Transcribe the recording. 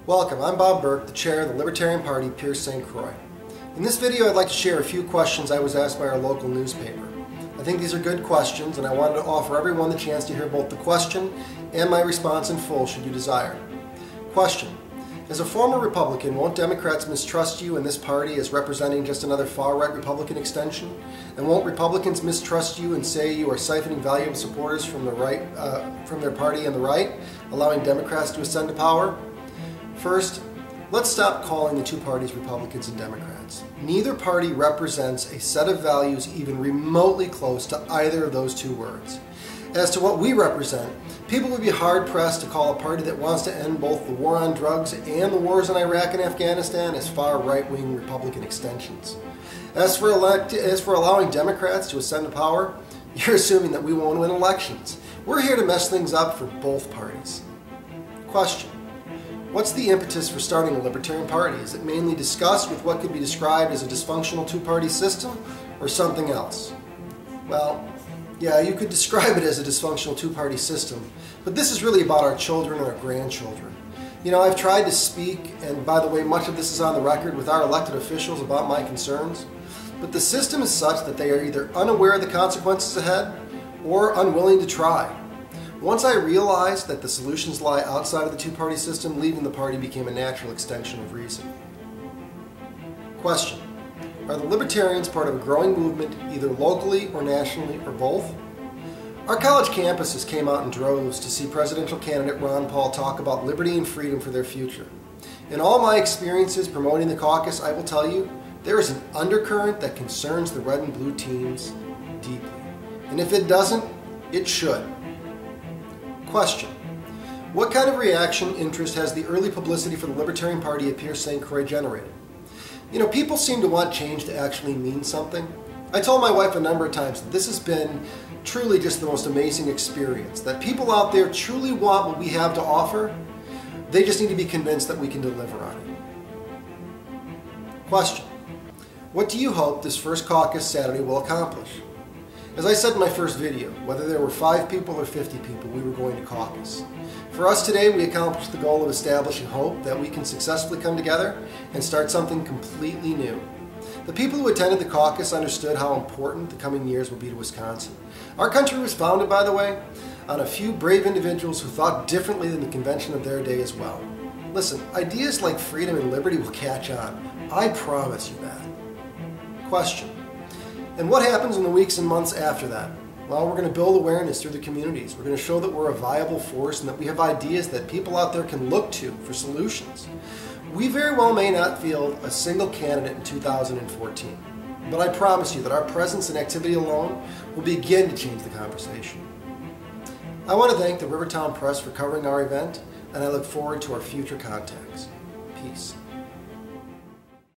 Welcome, I'm Bob Burke, the chair of the Libertarian Party, Pierce St. Croix. In this video I'd like to share a few questions I was asked by our local newspaper. I think these are good questions and I wanted to offer everyone the chance to hear both the question and my response in full should you desire. Question: as a former Republican, won't Democrats mistrust you and this party as representing just another far-right Republican extension? And won't Republicans mistrust you and say you are siphoning valuable supporters from the right, from their party and the right, allowing Democrats to ascend to power? First, let's stop calling the two parties Republicans and Democrats. Neither party represents a set of values even remotely close to either of those two words. As to what we represent, people would be hard-pressed to call a party that wants to end both the war on drugs and the wars in Iraq and Afghanistan as far right-wing Republican extensions. As for allowing Democrats to ascend to power, you're assuming that we won't win elections. We're here to mess things up for both parties. Question: what's the impetus for starting a Libertarian Party? Is it mainly disgust with what could be described as a dysfunctional two-party system, or something else? Well, yeah, you could describe it as a dysfunctional two-party system, but this is really about our children and our grandchildren. You know, I've tried to speak, and by the way, much of this is on the record, with our elected officials about my concerns, but the system is such that they are either unaware of the consequences ahead or unwilling to try. Once I realized that the solutions lie outside of the two-party system, leaving the party became a natural extension of reason. Question: are the Libertarians part of a growing movement, either locally or nationally, or both? Our college campuses came out in droves to see presidential candidate Ron Paul talk about liberty and freedom for their future. In all my experiences promoting the caucus, I will tell you, there is an undercurrent that concerns the red and blue teams deeply. And if it doesn't, it should. Question: what kind of reaction, interest has the early publicity for the Libertarian Party at Pierce St. Croix generated? You know, people seem to want change to actually mean something. I told my wife a number of times that this has been truly just the most amazing experience, that people out there truly want what we have to offer. They just need to be convinced that we can deliver on it. Question: what do you hope this first caucus Saturday will accomplish? As I said in my first video, whether there were 5 people or 50 people, we were going to caucus. For us today, we accomplished the goal of establishing hope that we can successfully come together and start something completely new. The people who attended the caucus understood how important the coming years will be to Wisconsin. Our country was founded, by the way, on a few brave individuals who thought differently than the convention of their day as well. Listen, ideas like freedom and liberty will catch on. I promise you that. Question: and what happens in the weeks and months after that? Well, we're going to build awareness through the communities. We're going to show that we're a viable force and that we have ideas that people out there can look to for solutions. We very well may not field a single candidate in 2014, but I promise you that our presence and activity alone will begin to change the conversation. I want to thank the RiverTown Press for covering our event, and I look forward to our future contacts. Peace.